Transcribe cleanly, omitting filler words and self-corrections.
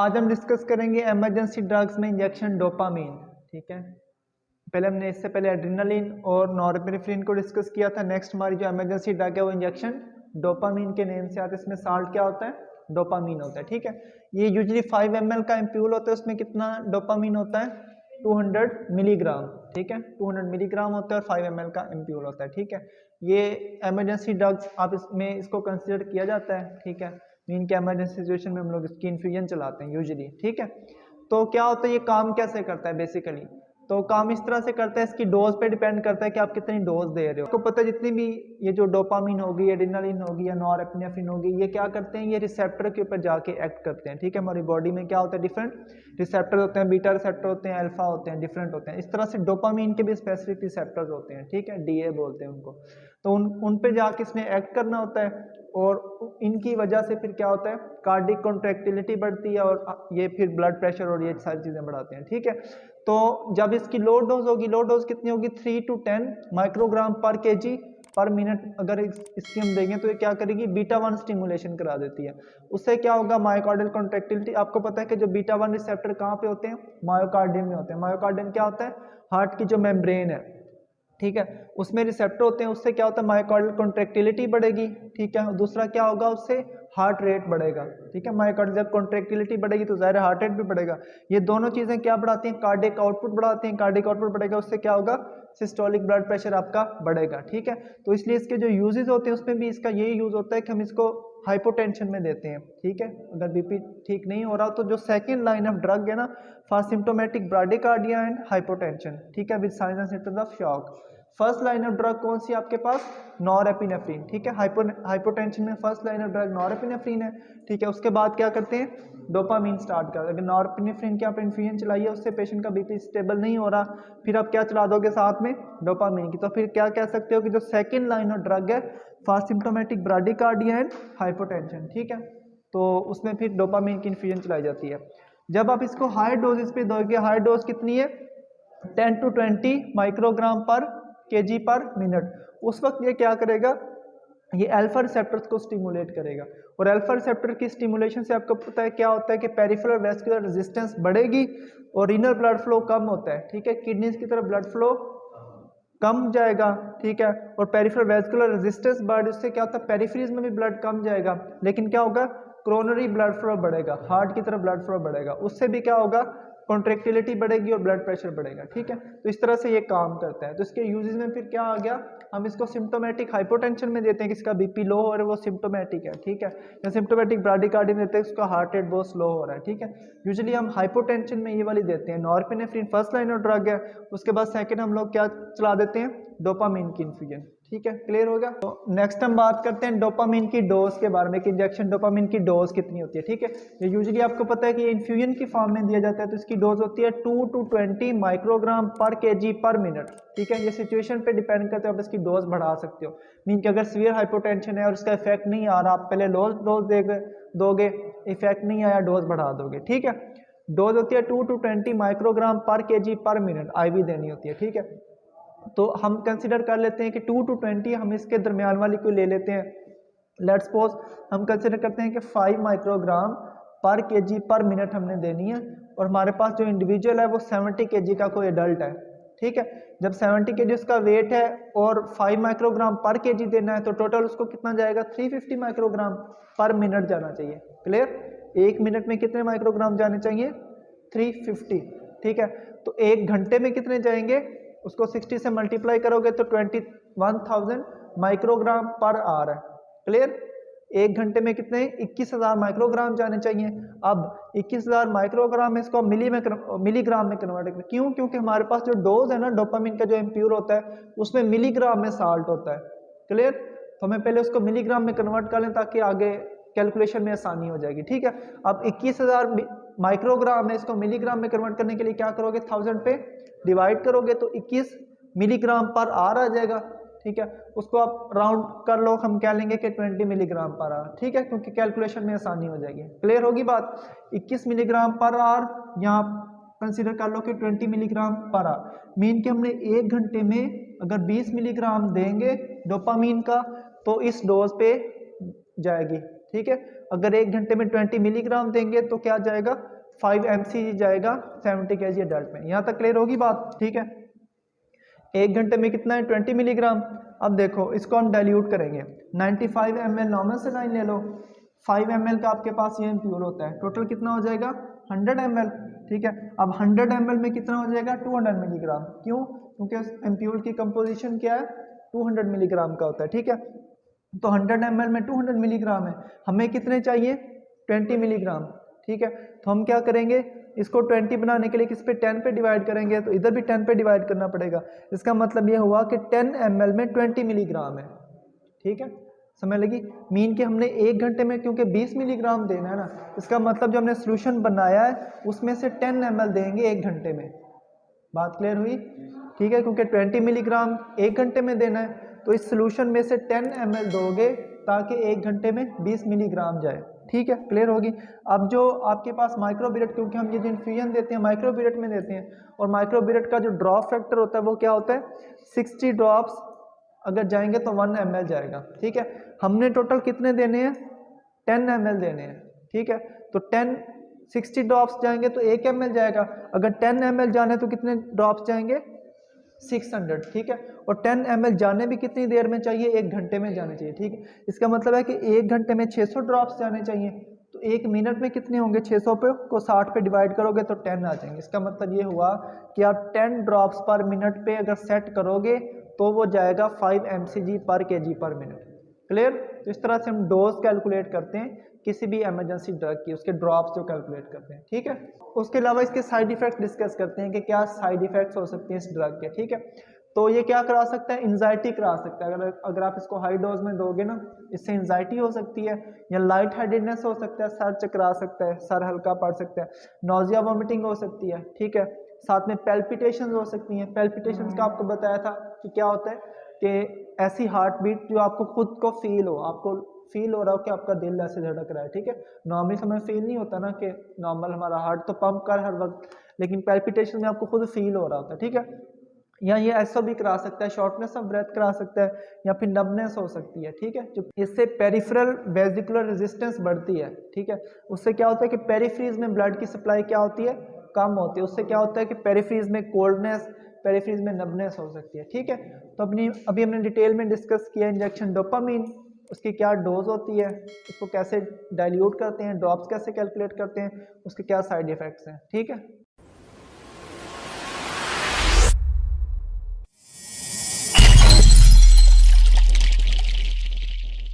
आज हम डिस्कस करेंगे इमरजेंसी ड्रग्स में इंजेक्शन डोपामीन। ठीक है, पहले हमने इससे पहले एड्रेनालिन और नॉरपेनेफ्रिन को डिस्कस किया था। नेक्स्ट हमारी जो इमरजेंसी ड्रग है वो इंजेक्शन डोपामीन के नेम से आता है। इसमें साल्ट क्या होता है? डोपामीन होता है। ठीक है, ये यूजुअली 5 ml का एम्प्यूल होता है। उसमें कितना डोपामीन होता है? 200 मिलीग्राम। ठीक है, 200 मिलीग्राम होता है और 5 ml का एम्प्यूल होता है। ठीक है, ये इमरजेंसी ड्रग्स आप इसमें इसको कंसिडर किया जाता है। ठीक है, मीन के इमरजेंसी सिचुएशन में हम लोग इसकी इन्फ्यूजन चलाते हैं यूजुअली। ठीक है, तो क्या होता है, ये काम कैसे करता है बेसिकली? तो काम इस तरह से करता है, इसकी डोज पे डिपेंड करता है कि आप कितनी डोज दे रहे हो। आपको पता है जितनी भी ये जो डोपामीन होगी, एड्रेनालिन होगी या नॉरएपिनेफ्रिन होगी, ये क्या करते हैं? ये रिसेप्टर के ऊपर जाके एक्ट करते हैं। ठीक है, हमारी बॉडी में क्या होता है? डिफरेंट रिसेप्टर होते हैं, बीटा रिसेप्टर होते हैं, अल्फा होते हैं, डिफरेंट होते हैं। इस तरह से डोपामीन के भी स्पेसिफिक रिसेप्टर्स होते हैं। ठीक है, डीए बोलते हैं उनको। तो उन पे जाके इसने एक्ट करना होता है और इनकी वजह से फिर क्या होता है? कार्डिक कॉन्ट्रैक्टिलिटी बढ़ती है और ये फिर ब्लड प्रेशर और ये सारी चीजें बढ़ाते हैं। ठीक है, तो जब इसकी लो डोज होगी, लो डोज कितनी होगी? 3 to 10 माइक्रोग्राम पर केजी पर मिनट। अगर इसकी हम देंगे तो ये क्या करेगी? बीटा 1 स्टिमुलेशन करा देती है। उससे क्या होगा? Myocardial contractility. आपको पता है कि जो बीटा 1 रिसेप्टर कहाँ पे होते हैं? मायोकार्डियम में होते हैं। मायोकार्डियम क्या होता है? हार्ट की जो मेम्ब्रेन है। ठीक है, उसमें रिसेप्टर होते हैं। उससे क्या होता है? मायोकार्डियल कॉन्ट्रैक्टिलिटी बढ़ेगी। ठीक है, दूसरा क्या होगा? उससे हार्ट रेट बढ़ेगा। ठीक है, मायोकार्डियल कॉन्ट्रैक्टिलिटी बढ़ेगी तो जाहिर हार्ट रेट भी बढ़ेगा। ये दोनों चीजें क्या बढ़ाती हैं? कार्डियक आउटपुट बढ़ाती हैं। कार्डियक आउटपुट बढ़ेगा, उससे क्या होगा? सिस्टोलिक ब्लड प्रेशर आपका बढ़ेगा। ठीक है, तो इसलिए इसके जो यूजेस होते हैं उसमें भी इसका यही यूज होता है कि हम इसको हाइपोटेंशन में देते हैं। ठीक है, अगर बीपी ठीक नहीं हो रहा तो जो सेकंड लाइन ऑफ ड्रग है ना, फॉर सिम्प्टोमेटिक ब्राडिकार्डिया एंड हाइपोटेंशन। ठीक है, with science and symptoms of shock. First line of drug कौन सी आपके पास? नॉरएपिनेफ्रिन। ठीक है, हाइपोटेंशन में first line of drug norepinephrine है। ठीक है, उसके बाद क्या करते हैं? डोपामीन स्टार्ट कर। अगर नॉरएपिनेफ्रिन की आप इन्फ्यूजन चलाइए, उससे पेशेंट का बीपी स्टेबल नहीं हो रहा, फिर आप क्या चला दोगे साथ में? डोपामीन की। तो फिर क्या कह सकते हो कि जो सेकेंड लाइन ऑफ ड्रग है फॉर सिम्प्टोमेटिक ब्राडिकार्डिया एंड हाइपोटेंशन। ठीक है, तो उसमें फिर डोपामीन की इन्फ्यूजन चलाई जाती है। जब आप इसको हाई डोजेस पे दोगे, हाई डोज कितनी है? 10 to 20 माइक्रोग्राम पर केजी पर मिनट। उस वक्त ये क्या करेगा? ये अल्फा रिसेप्टर्स को स्टिमुलेट करेगा और अल्फा रिसेप्टर की स्टिमुलेशन से आपको पता है क्या होता है कि पेरिफेरल वेस्कुलर रेजिस्टेंस बढ़ेगी और रीनल ब्लड फ्लो कम होता है। ठीक है, किडनीज की तरफ ब्लड फ्लो कम जाएगा। ठीक है, और पेरिफेरल वेस्कुलर रेजिस्टेंस बढ़, उससे क्या होता है? पेरिफेरीज में भी ब्लड कम जाएगा, लेकिन क्या होगा? कोरोनरी ब्लड फ्लो बढ़ेगा, हार्ट की तरफ ब्लड फ्लो बढ़ेगा। उससे भी क्या होगा? कॉन्ट्रैक्टिलिटी बढ़ेगी और ब्लड प्रेशर बढ़ेगा। ठीक है, तो इस तरह से ये काम करता है। तो इसके यूजेस में फिर क्या आ गया? हम इसको सिम्प्टोमेटिक हाइपोटेंशन में देते हैं, किसका बीपी लो हो रहा है वो सिम्प्टोमेटिक है। ठीक है, या सिम्प्टोमेटिक ब्राडिकार्डिया में देते हैं, उसका हार्ट रेट बहुत स्लो हो रहा है। ठीक है, यूजुअली हम हाइपोटेंशन में ये वाली देते हैं। Norepinephrine first line of drug है, उसके बाद सेकंड हम लोग क्या चला देते हैं? डोपामीन की इन्फ्यूजन। ठीक है, क्लियर हो गया? तो नेक्स्ट हम बात करते हैं डोपामीन की डोज के बारे में कि इंजेक्शन डोपामीन की डोज कितनी होती है। ठीक है, ये यूजुअली आपको पता है कि इन्फ्यूजन की फॉर्म में दिया जाता है, तो इसकी डोज होती है 2 to 20 माइक्रोग्राम पर केजी पर मिनट। ठीक है, ये सिचुएशन पे डिपेंड करते हो, आप इसकी डोज बढ़ा सकते हो। मीन कि अगर सीवियर हाइपोटेंशन है और उसका इफेक्ट नहीं आ रहा, आप पहले लो डोज दोगे, इफेक्ट नहीं आया, डोज बढ़ा दोगे। ठीक है, डोज होती है 2 to 20 माइक्रोग्राम पर केजी पर मिनट, आईवी देनी होती है। ठीक है, तो हम कंसिडर कर लेते हैं कि 2 to 20, हम इसके दरमियान वाली को ले लेते हैं। लेट्स सपोज हम कंसिडर करते हैं कि 5 माइक्रोग्राम पर केजी पर मिनट हमने देनी है और हमारे पास जो इंडिविजुअल है वो 70 केजी का कोई एडल्ट है। ठीक है, जब 70 केजी उसका वेट है और 5 माइक्रोग्राम पर केजी देना है तो टोटल उसको कितना जाएगा? 350 माइक्रोग्राम पर मिनट जाना चाहिए। क्लियर? एक मिनट में कितने माइक्रोग्राम जाने चाहिए? 350। ठीक है, तो एक घंटे में कितने जाएंगे? उसको 60 से मल्टीप्लाई करोगे तो 21,000 माइक्रोग्राम पर आवर है। क्लियर? एक घंटे में कितने? 21,000 माइक्रोग्राम जाने चाहिए। अब 21,000 माइक्रोग्राम इसको मिलीग्राम में कन्वर्ट करें। क्यों? क्योंकि हमारे पास जो डोज है ना डोपामिन का, जो इम्प्योर होता है, उसमें मिलीग्राम में साल्ट होता है। क्लियर? तो हमें पहले उसको मिलीग्राम में कन्वर्ट कर लें ताकि आगे कैलकुलेशन में आसानी हो जाएगी। ठीक है, अब 21,000 माइक्रोग्राम है, इसको मिलीग्राम में कन्वर्ट करने के लिए क्या करोगे? 1000 पे डिवाइड करोगे तो 21 मिलीग्राम पर आवर आ जाएगा। ठीक है, उसको आप राउंड कर लो, हम क्या लेंगे कि 20 मिलीग्राम पर आवर। ठीक है, क्योंकि कैलकुलेशन में आसानी हो जाएगी। क्लियर होगी बात? 21 मिलीग्राम पर आवर, यहाँ कंसीडर कर लो कि 20 मिलीग्राम पर आवर। मीन कि हमने एक घंटे में अगर 20 मिलीग्राम देंगे डोपामीन का तो इस डोज पे जाएगी। ठीक है, अगर 1 घंटे में 20 मिलीग्राम देंगे तो क्या जाएगा 5 mcg जाएगा 70 kg एडल्ट में। यहाँ तक क्लियर होगी बात, ठीक है। 1 घंटे में कितना है 20 मिलीग्राम। अब देखो इसको हम डाइल्यूट करेंगे, 95 ml नॉर्मल सेलाइन ले लो, 5 ml का आपके पास ये इम्प्योर होता है, टोटल कितना हो जाएगा 100 ml, ठीक है। अब 100 ml में कितना हो जाएगा 200 मिलीग्राम, क्यों, क्योंकि इम्प्योर की कंपोजिशन क्या है 200 मिलीग्राम का होता है, ठीक है। तो 100 ml में 200 मिलीग्राम है, हमें कितने चाहिए 20 मिलीग्राम, ठीक है। तो हम क्या करेंगे, इसको 20 बनाने के लिए किस पे 10 पे डिवाइड करेंगे, तो इधर भी 10 पे डिवाइड करना पड़ेगा। इसका मतलब ये हुआ कि 10 ml में 20 मिलीग्राम है, ठीक है, समझ लगी। मीन कि हमने 1 घंटे में क्योंकि 20 मिलीग्राम देना है ना, इसका मतलब जो हमने सोल्यूशन बनाया है उसमें से 10 ml देंगे 1 घंटे में। बात क्लियर हुई, ठीक है, क्योंकि 20 मिलीग्राम 1 घंटे में देना है, तो इस सोल्यूशन में से 10 ml दोगे ताकि 1 घंटे में 20 मिलीग्राम जाए, ठीक है, क्लियर होगी। अब जो आपके पास माइक्रोबिरेट, क्योंकि हम ये जो इन्फ्यूजन देते हैं माइक्रोबिरेट में देते हैं, और माइक्रोबिरेट का जो ड्रॉप फैक्टर होता है वो क्या होता है 60 ड्रॉप्स अगर जाएंगे तो 1 ml जाएगा, ठीक है। हमने टोटल कितने देने हैं 10 ml देने हैं, ठीक है। तो 60 ड्रॉप्स जाएंगे तो 1 ml जाएगा, अगर 10 ml जाने तो कितने ड्रॉप्स जाएंगे 600, ठीक है। और 10 ml जाने भी कितनी देर में चाहिए 1 घंटे में जाने चाहिए, ठीक है। इसका मतलब है कि 1 घंटे में 600 ड्रॉप्स जाने चाहिए, तो 1 मिनट में कितने होंगे 600 पे को 60 पे डिवाइड करोगे तो 10 आ जाएंगे। इसका मतलब ये हुआ कि आप 10 ड्रॉप्स पर मिनट पे अगर सेट करोगे तो वो जाएगा 5 mcg पर kg पर मिनट, क्लियर। तो इस तरह से हम डोज कैलकुलेट करते हैं किसी भी इमरजेंसी ड्रग की, उसके ड्रॉप्स जो कैलकुलेट करते हैं, ठीक है। उसके अलावा इसके साइड इफेक्ट्स डिस्कस करते हैं कि क्या साइड इफेक्ट्स हो सकते हैं इस ड्रग के, ठीक है। तो ये क्या करा सकता है, एंजाइटी करा सकता है, अगर आप इसको हाई डोज में दोगे ना, इससे एंजाइटी हो सकती है, या लाइट हेडेडनेस हो सकता है, सर चकरा सकता है, सर हल्का पड़ सकता है, नोजिया वोमिटिंग हो सकती है, ठीक है। साथ में पैल्पिटेशंस हो सकती हैं। पैल्पिटेशंस का आपको बताया था कि क्या होता है कि ऐसी हार्ट बीट जो आपको खुद को फील हो, आपको फील हो रहा हो कि आपका दिल ऐसे धड़क रहा है, ठीक है। नॉर्मली समय फील नहीं होता ना कि नॉर्मल हमारा हार्ट तो पंप कर हर वक्त, लेकिन पैल्पिटेशन में आपको खुद फील हो रहा होता है, ठीक है। या ये ऐसा भी करा सकता है, शॉर्टनेस ऑफ ब्रेथ करा सकता है, या फिर नबनेस हो सकती है, ठीक है। जो इससे पेरिफेरल वेजिकुलर रेजिस्टेंस बढ़ती है, ठीक है। उससे क्या होता है कि पेरिफ्रीज में ब्लड की सप्लाई क्या होती है कम होती है, उससे क्या होता है कि पेरिफ्रीज में कोल्डनेस, पेरिफ्रीज में नबनेस हो सकती है, ठीक है। तो अभी हमने डिटेल में डिस्कस किया इंजेक्शन डोपामीन, उसकी क्या डोज होती है, उसको कैसे डाइल्यूट करते हैं, ड्रॉप्स कैसे कैलकुलेट करते हैं, उसके क्या साइड इफेक्ट्स हैं, ठीक है।